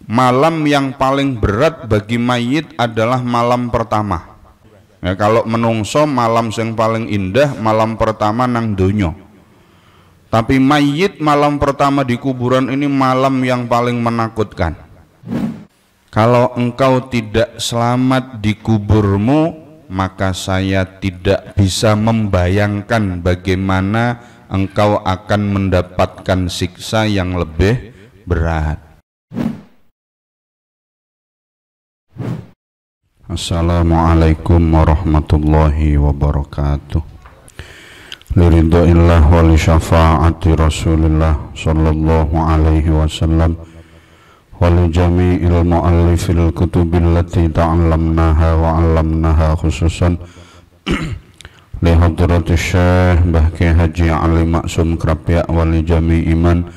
malam yang paling berat bagi mayit adalah malam pertama. Ya, kalau menungso malam yang paling indah malam pertama nang donya. Tapi mayit malam pertama di kuburan ini malam yang paling menakutkan. Kalau engkau tidak selamat di kuburmu, maka saya tidak bisa membayangkan bagaimana engkau akan mendapatkan siksa yang lebih berat. Assalamualaikum warahmatullahi wabarakatuh. Liridhoillah wa li syafaati Rasulillah sallallahu alaihi wasallam wa li jami'il muallifil kutubil lati ta'allamnaha wa 'allamnaha khususan li hadratis Syekh Mbah Kiai Haji Ali Maksum Krapyak wa li jami'i man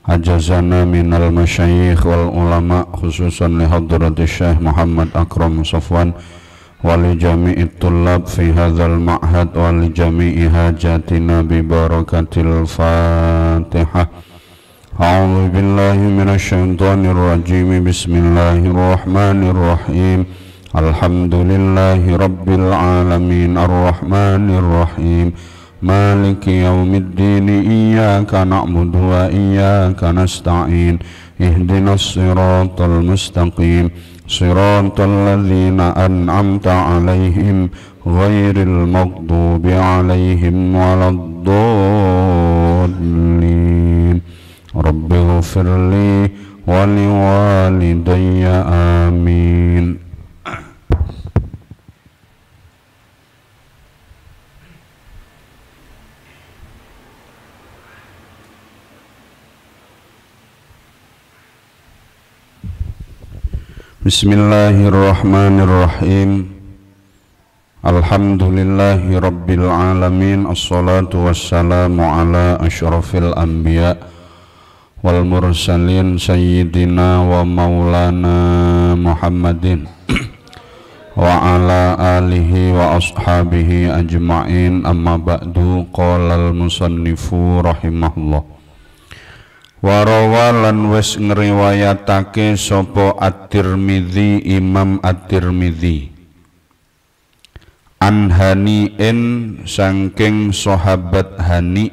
ajazana minal masyayikh wal ulama khususan li hadratis Syekh Muhammad Akram Safwan wa li jami'it tullab fi hadzal ma'had wa li jami'i hajatina bi barakatil Fatihah. A'udzu billahi minasy syaithanir rajim. Bismillahirrahmanirrahim. Alhamdulillahi rabbil alamin arrahmanir rahim. Maliki yaumiddin. Iyyaka na'budu wa iyyaka nasta'in. Ihdinas siratal mustaqim. Siratal ladzina an'amta 'alaihim ghairil maghdubi 'alaihim waladdallin. Rabbighfirli wa liwalidayya amin. Bismillahirrahmanirrahim. Alhamdulillahi rabbil alamin. Assalatu wassalamu ala asyrafil anbiya wal mursalin sayyidina wa maulana Muhammadin wa ala alihi wa ashabihi ajma'in. Amma ba'du. Qala al-musannifu rahimahullah. Warawalan wis ngriwayatake sapa At-Tirmidzi, Imam At-Tirmidzi, an Hani'in saking sahabat Hani,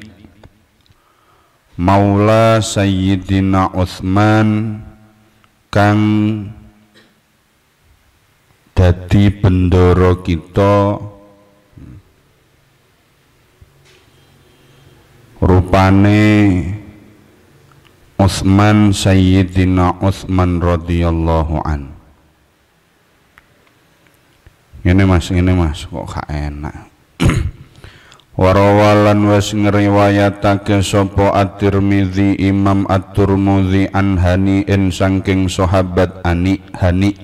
maula Sayyidina Utsman kang dadi bendara kita, rupane Utsman, Sayyidina Utsman radhiyallahu an. Ini mas, kok gak enak. Warawalan was ngriwayatake sapa At-Tirmidzi, Imam At-Tirmidzi an Hani'in saking sahabat Hani,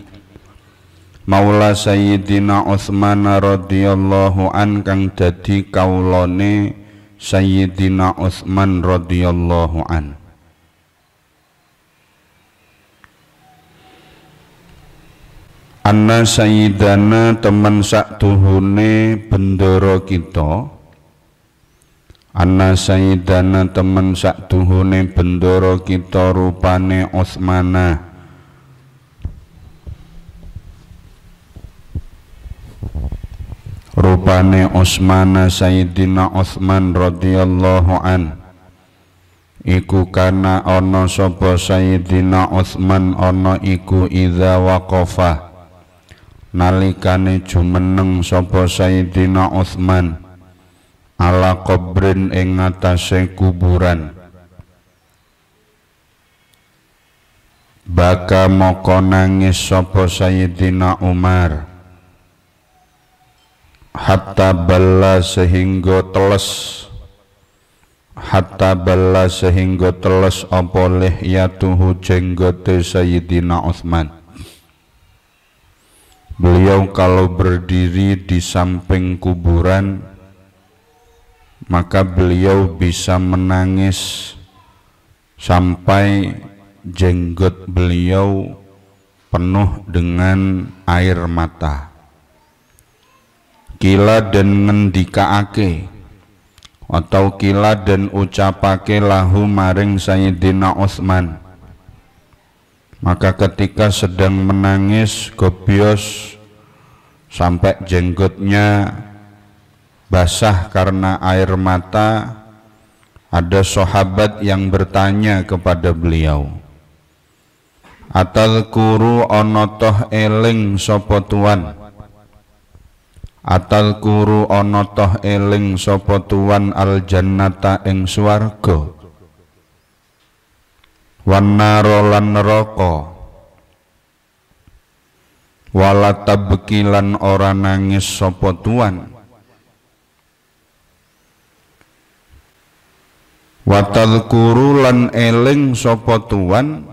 maula Sayyidina Utsman radhiyallahu an kang dadi kaulane Sayyidina Utsman radhiyallahu an. Anna sayyidana teman saktuhune bendara kita. Anna sayyidana teman saktuhune bendara kita rupane Utsmana. Rupane Utsmana Sayyidina Utsman radhiyallahu an. Iku kana ana sapa Sayyidina Utsman ana iku idza waqafa, nalikane jumeneng sapa Sayyidina Utsman ala qabrin ing ngatasé kuburan, baka moko nangis sapa Sayyidina Umar, hatta balla sehingga teles apa lihyatuhu jenggote Sayyidina Utsman. Beliau kalau berdiri di samping kuburan, maka beliau bisa menangis sampai jenggot beliau penuh dengan air mata. Kila dan ngendikaake atau kila dan ucapake lahu maring Sayyidina Utsman, Maka ketika sedang menangis gobios sampai jenggotnya basah karena air mata, ada sahabat yang bertanya kepada beliau, "Atalkuru ana toh eling sapa tuan? Atalkuru ana toh eling sapa tuan al jannata ing swarga, wan naro lan neraka, wala tabkilan ora nangis sapa tuan, watadhkuru lan eling sapa tuan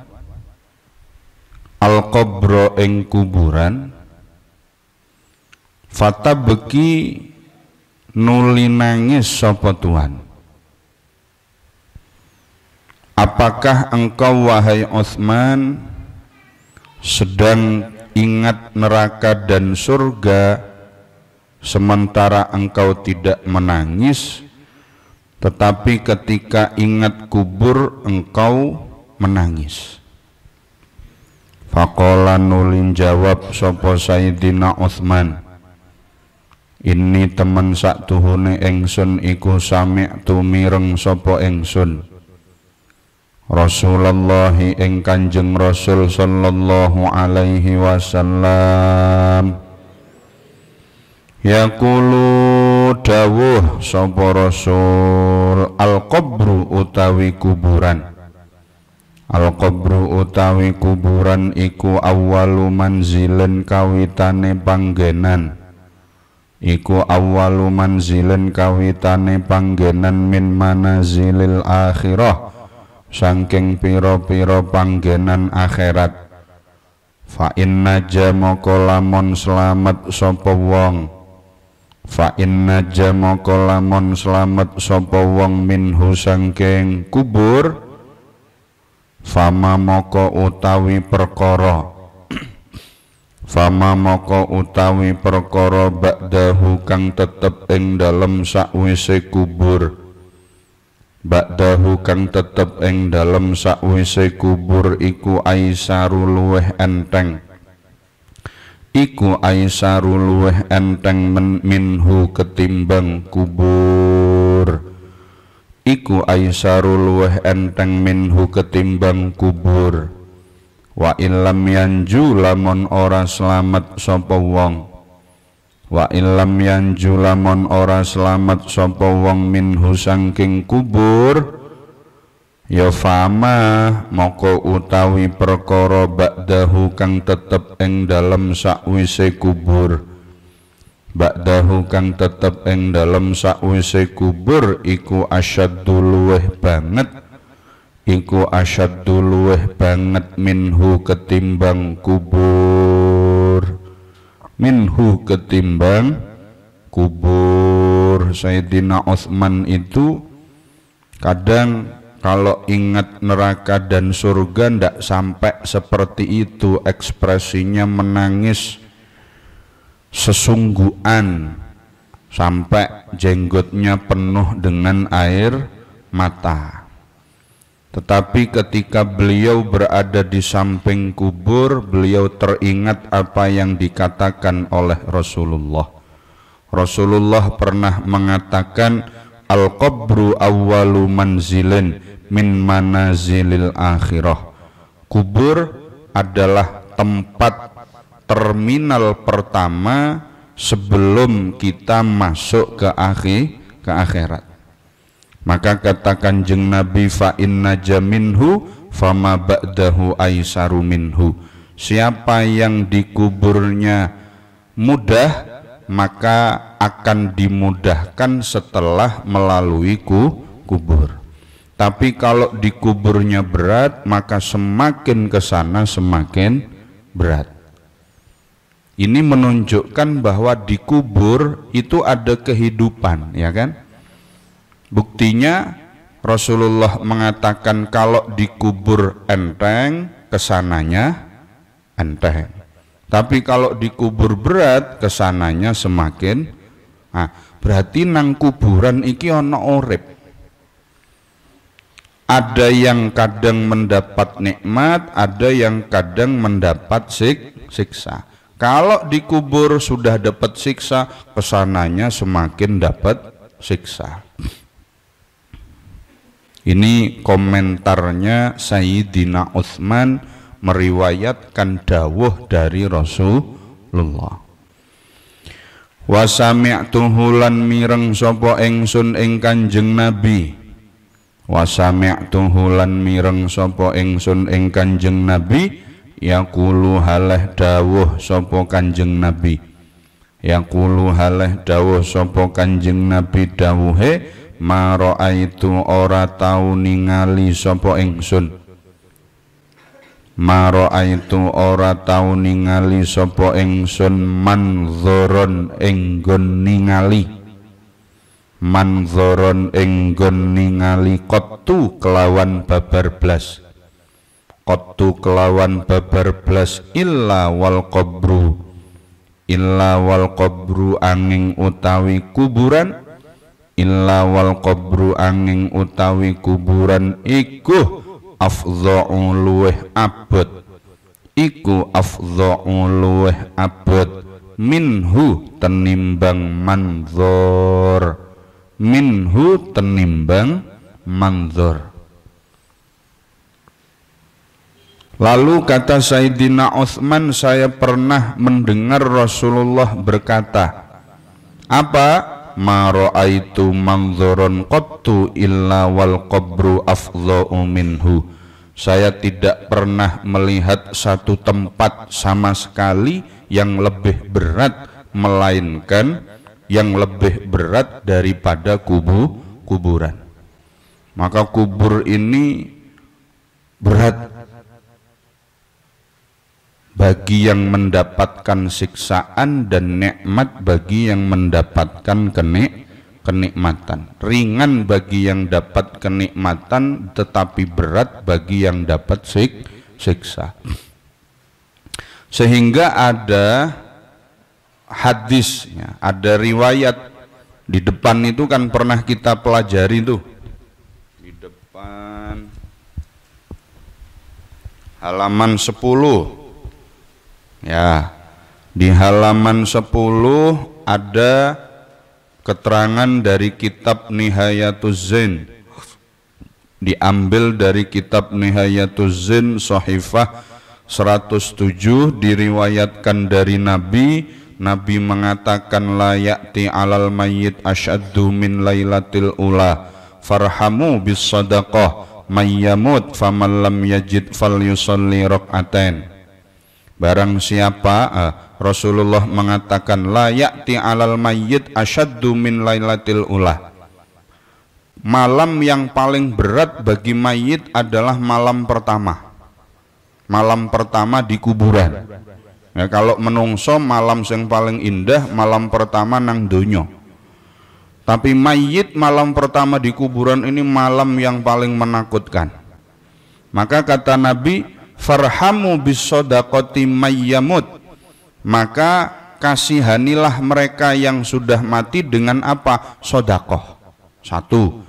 al qabra ing kuburan, fatabki nuli nangis sapa tuan. Apakah engkau wahai Utsman sedang ingat neraka dan surga sementara engkau tidak menangis, tetapi ketika ingat kubur engkau menangis?" Faqala nulin jawab sapa Sayyidina Utsman, "Ini temen saktuhune ingsun iku sami'tu mireng sapa ingsun Rasulullah ing Kanjeng Rasul sallallahu alaihi wasallam yaqulu dawuh sapa Rasul, al-qabru utawi kuburan, al-qabru utawi kuburan iku awwalu manzilin kawitane panggenan, iku awwalu manzilin kawitane panggenan min manazilil akhirah saking pira-pira panggenan akhirat. Fa inna jamaka lamun slamet sapa wong, fa inna jamaka lamun slamet sapa wong minhu saking kubur, fama moko utawi perkara fama moko utawi perkara ba'dahu kang tetep ing dalem sakwise kubur, ba'dahu kang tetep ing dalem sakwise kubur iku aisaru luweh enteng, iku aisaru luweh enteng minhu ketimbang kubur, iku aisaru luweh enteng minhu ketimbang kubur. Wa illam yanju lamun ora slamet sapa wong, wa illam yanju lamun ora slamet sapa wong minhu saking kubur, ya fama moko utawi perkara ba'dahu kang tetep ing dalem sakwise kubur, ba'dahu kang tetep ing dalem sakwise kubur iku asyaddu luweh banget, iku asyaddu luweh banget minhu ketimbang kubur, minhu ketimbang kubur. Sayyidina Utsman itu kadang kalau ingat neraka dan surga ndak sampai seperti itu ekspresinya, menangis sesungguhan sampai jenggotnya penuh dengan air mata. Tetapi ketika beliau berada di samping kubur, beliau teringat apa yang dikatakan oleh Rasulullah. Rasulullah pernah mengatakan, al-qabru awwalu manzilin min manazilil akhirah. Kubur adalah tempat terminal pertama sebelum kita masuk ke akhirat. Maka kata Kanjeng Nabi, fa inna jaminhu fama ba'dahu aisaru minhu. Siapa yang dikuburnya mudah, maka akan dimudahkan setelah melalui kubur. Tapi kalau dikuburnya berat, maka semakin ke sana semakin berat. Ini menunjukkan bahwa di kubur itu ada kehidupan, ya kan? Buktinya Rasulullah mengatakan kalau dikubur enteng, kesananya enteng. Tapi kalau dikubur berat, kesananya semakin. Nah, berarti nang kuburan iki ana urip. Ada yang kadang mendapat nikmat, ada yang kadang mendapat siksa. Kalau dikubur sudah dapat siksa, kesananya semakin dapat siksa. Ini komentarnya Sayyidina Utsman meriwayatkan dawuh dari Rasulullah. Wa sami'tuhu lan mireng sapa ingsun ing Kanjeng Nabi. Wa sami'tuhu lan mireng sapa ingsun ing Kanjeng Nabi yaqulu haleh dawuh sapa Kanjeng Nabi. Yaqulu haleh dawuh sapa Kanjeng Nabi dawuhe ma raaitu ora tau ningali sapa ingsun. Ma raaitu ora tau ningali sapa ingsun manzoron ing nggon ningali. Manzoron ing nggon ningali qattu kelawan babar blas. Qattu kelawan babar blas illa wal qabru angin utawi kuburan. Illa wal qabru angin utawi kuburan iku afdha'u luweh abot. Iku afdha'u luweh abot minhu tenimbang manzor. Minhu tenimbang manzor. Lalu kata Sayyidina Utsman, saya pernah mendengar Rasulullah berkata, apa? Ma ra'aitu manzoron qattu illa wal qabru afdha'u minhu. Saya tidak pernah melihat satu tempat sama sekali yang lebih berat, melainkan yang lebih berat daripada kuburan. Maka kubur ini berat bagi yang mendapatkan siksaan dan nikmat bagi yang mendapatkan kenikmatan. Ringan bagi yang dapat kenikmatan tetapi berat bagi yang dapat siksa. Sehingga ada hadisnya, ada riwayat di depan itu kan pernah kita pelajari tuh. Di depan halaman 10. Ya, di halaman 10 ada keterangan dari kitab Nihayatuz Zain. Diambil dari kitab Nihayatuz Zain Shahifah 107, diriwayatkan dari Nabi mengatakan la ya'ti 'alal mayyit asyaddu min lailatil ula farhamu bis sadaqah may yamut faman lam yajid falyusalli rak'atain. Barang siapa Rasulullah mengatakan la ya'ti 'alal mayyit asyaddu min lailatil ula. Malam yang paling berat bagi mayit adalah malam pertama. Malam pertama di kuburan. Ya, kalau menungso malam yang paling indah malam pertama nang donya. Tapi mayit malam pertama di kuburan ini malam yang paling menakutkan. Maka kata Nabi, farhamu bis shadaqati mayyamut, maka kasihanilah mereka yang sudah mati dengan apa? Sedekah. Satu.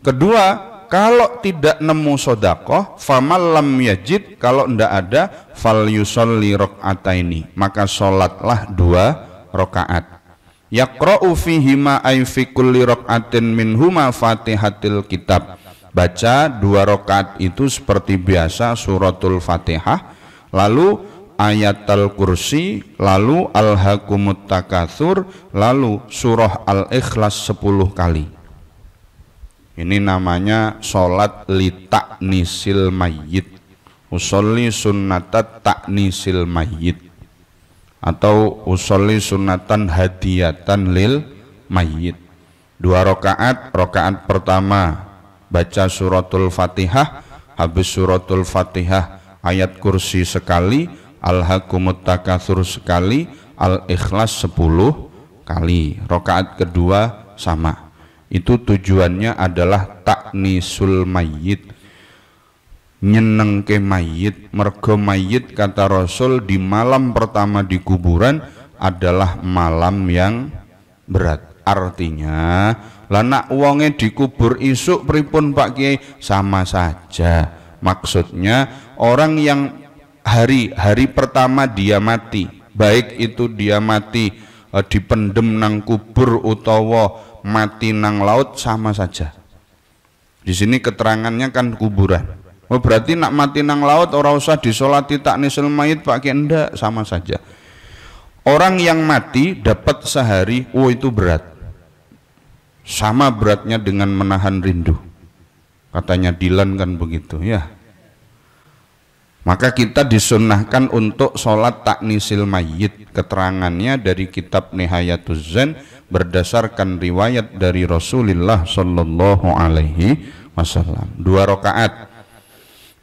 Kedua, kalau tidak nemu sedekah, famal lam yajid, kalau ndak ada, fal yusolli rak'ataini, maka sholatlah 2 rakaat. Yaqra'u fihima ay fi kulli rak'atin minhuma fatihatil kitab. Baca 2 rakaat itu seperti biasa suratul Fatihah, lalu ayat al-kursi, lalu alhaqumut takatsur, lalu surah al-ikhlas 10 kali. Ini namanya sholat li ta'nisil mayyit, usolli sunnatat ta'nisil mayyit, atau usolli sunnatan hadiyatan lil mayyit. 2 rakaat, rakaat pertama baca suratul Fatihah, habis suratul Fatihah ayat kursi sekali, alhaqumut takatsur sekali, al-ikhlas 10 kali. Rakaat kedua sama. Itu tujuannya adalah taknisul mayyit, nyenengke mayit. Mergo mayit kata Rasul di malam pertama di kuburan adalah malam yang berat. Artinya lah nak wonge dikubur isuk pripun Pak Kiai, sama saja. Maksudnya orang yang hari pertama dia mati, baik itu dia mati dipendem nang kubur utawa mati nang laut, sama saja. Di sini keterangannya kan kuburan. Oh berarti nak mati nang laut ora usah disolati taknisil mayit Pak Kiai, ndak, sama saja. Orang yang mati dapat sehari, oh itu berat. Sama beratnya dengan menahan rindu. Katanya Dilan kan begitu ya. Maka kita disunnahkan untuk sholat taknisil mayit. Keterangannya dari kitab Nihayatuz Zen berdasarkan riwayat dari Rasulullah Sallallahu Alaihi Wasallam. 2 rakaat.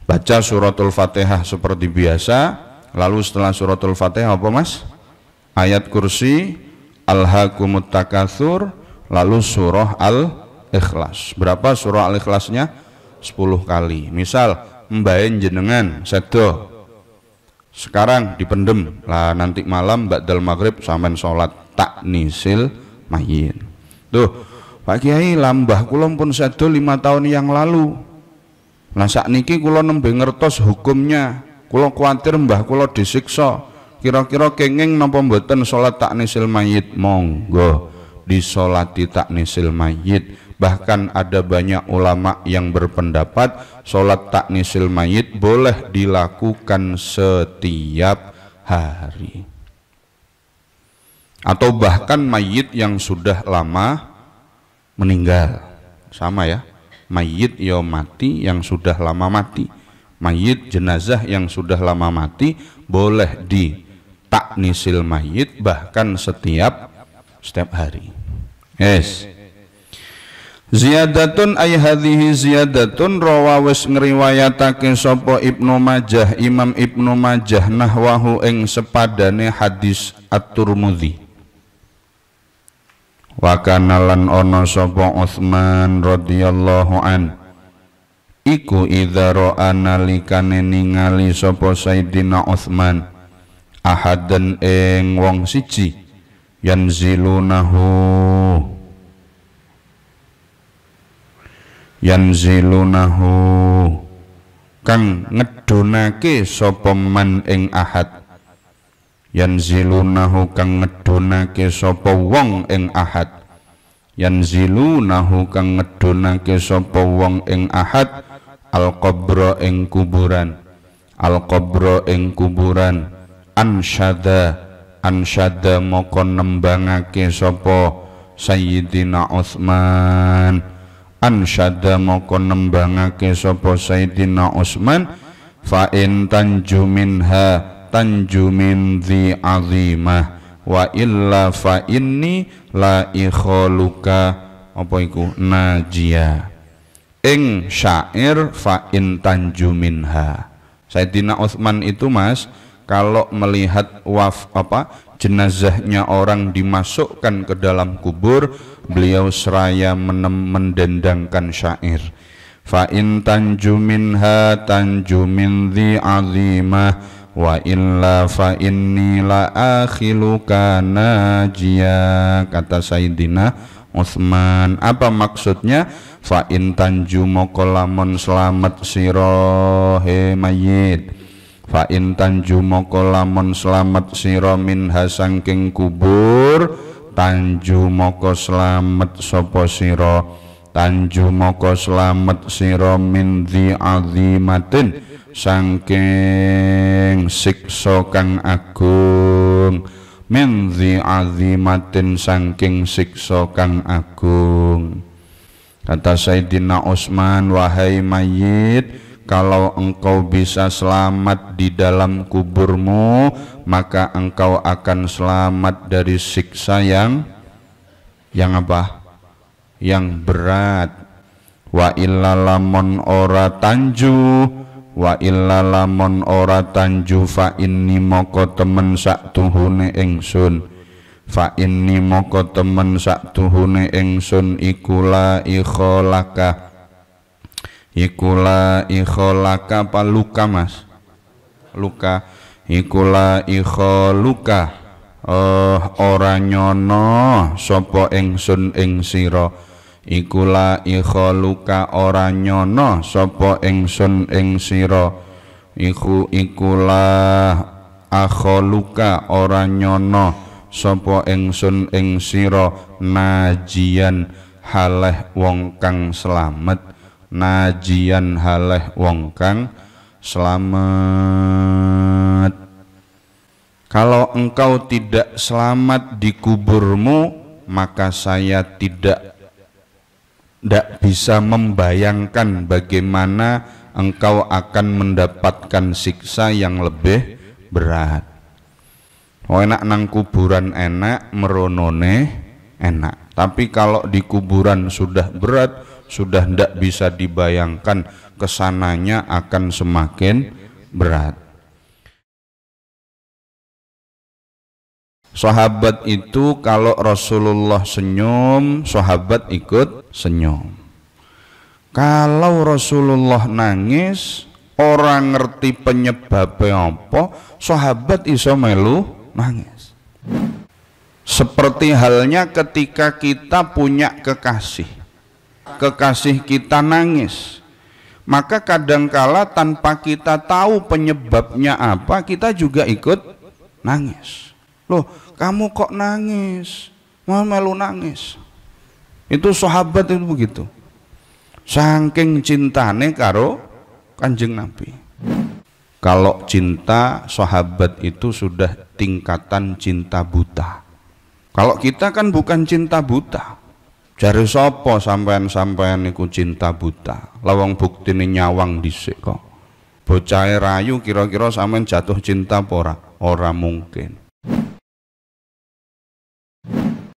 Baca suratul Fatihah seperti biasa. Lalu setelah suratul Fatihah apa mas? Ayat kursi, Alhaakumut Takatsur, lalu surah Al-Ikhlas. Berapa surah Al-Ikhlasnya? 10 kali. Misal mbae jenengan sedo sekarang dipendem lah, nanti malam ba'dal maghrib sampean sholat taknisil mayit. Tuh Pak Kiai, lambah kula pun sedo 5 tahun yang lalu. Lah sakniki kula nembe ngertos hukumnya. Kula kuwatir mbah kula disiksa. Kira-kira kenging napa mboten sholat taknisil mayit? Monggo disolati taknisil mayit. Bahkan ada banyak ulama yang berpendapat sholat taknisil mayit boleh dilakukan setiap hari, atau bahkan mayit yang sudah lama meninggal. Sama ya, mayit yo mati yang sudah lama mati, mayit jenazah yang sudah lama mati boleh di taknisil mayit bahkan setiap hari. Yes. Ziyadatun ay hadhihi ziyadatun rawawis ngriwayatake sapa Ibnu Majah, Imam Ibnu Majah nahwahu ing sepadane hadis At-Tirmidzi. Wa kana lan ana sapa Utsman radhiyallahu an iku idza ra'a nalikane ningali sapa Sayyidina Utsman ahadan ing wong siji yanzilunahu kang ngedonake sapa man ing ahad, yanzilunahu kang ngedonake sapa wong ing ahad, yanzilunahu kang ngedonake sapa wong ing ahad al-qabra ing kuburan, al-qabra ing kuburan, ansyada moko nembangake sapa Sayyidina Utsman, ansyada moko nembangake sapa Sayyidina Utsman, fa in tanju minha tanju min dzi azimah wa illa fa inni la ikhaluka apa iku najia. Ing syair fa in tanju minha, Sayyidina Utsman itu mas kalau melihat jenazahnya orang dimasukkan ke dalam kubur, beliau seraya mendendangkan syair. Fa in tanju minha tanju min dzi azimah wa illa fa inni la akhiluka najia. Kata Sayyidina Utsman, apa maksudnya? Fa in tanju moko lamun selamat sira he mayit, fa in tanju moko lamun selamat sira minha saking kubur, tanju moko selamat sapa sira, tanju moko selamat sira min dzi azimatin saking siksa kang agung, min dzi azimatin saking siksa kang agung. Kata Sayyidina Utsman, wahai mayit, kalau engkau bisa selamat di dalam kuburmu, maka engkau akan selamat dari siksa yang apa? Yang berat. Wa illa lamon ora tanju, wa illa lamon ora tanju fa inni moko temen sak tuhune ingsun, fa inni moko temen sak tuhune ingsun ikula ikholaka. Ikula ikholaka apa luka mas? Luka. Ikula ikholuka ora nyono sapa ingsun ing sira iku la ikhaluka ora nyono sapa ingsun ing sira ikulah akhaluka ora nyono sapa ingsun ing sira najian haleh wong kang slamet najian haleh wong kang selamat. Kalau engkau tidak selamat di kuburmu, maka saya tidak bisa membayangkan bagaimana engkau akan mendapatkan siksa yang lebih berat. Enak nang kuburan enak, meronone enak. Tapi kalau di kuburan sudah berat, sudah tidak bisa dibayangkan, kesananya akan semakin berat. Sahabat itu kalau Rasulullah senyum, sahabat ikut senyum. Kalau Rasulullah nangis, orang ngerti penyebabnya apa, sahabat iso melu nangis. Seperti halnya ketika kita punya kekasih kita nangis, maka kadangkala tanpa kita tahu penyebabnya apa, kita juga ikut nangis. Loh, kamu kok nangis? Mau melu nangis? Itu sahabat itu begitu. Saking cintane karo Kanjeng Nabi. Kalau cinta sahabat itu sudah tingkatan cinta buta. Kalau kita kan bukan cinta buta. Jare sapa sampean niku cinta buta? Lawang buktine nyawang dhisik kok. Bocahe rayu kira-kira sampean jatuh cinta apa ora? Ora mungkin.